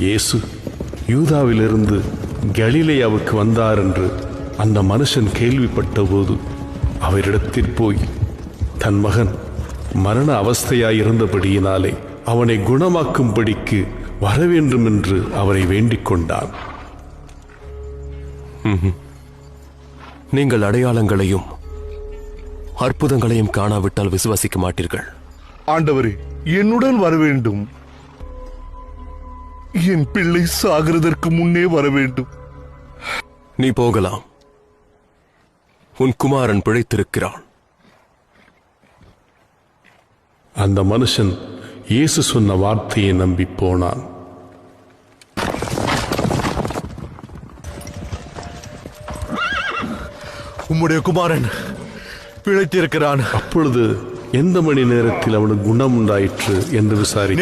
இயேசு யூதாவிலிருந்து கலிலேயாவுக்கு வந்தார் என்று அந்த மனுஷன் கேள்விப்பட்ட போது அவரிடத்தில் போய் தன் மகன் மரண அவஸ்தையாயிருந்தபடியினாலே அவனை குணமாக்கும்படிக்கு வரவேண்டும் என்று அவரை வேண்டிக் கொண்டான். நீங்கள் அடையாளங்களையும் அற்புதங்களையும் காணாவிட்டால் விசுவாசிக்க மாட்டீர்கள். ஆண்டவரே, என்னுடன் வர வேண்டும். என் பிள்ளை சாகிறதற்கு முன்னே வர வேண்டும். நீ போகலாம். உன் குமாரன் பிழைத்திருக்கிறான். அந்த மனுஷன் இயேசு சொன்ன வார்த்தையை நம்பி போனான். உம்முடைய குமாரன் பிழைத்திருக்கிறான். அப்பொழுது எந்த மணி நேரத்தில் அவனுக்கு குணம் உண்டாயிற்று என்று விசாரித்தார்.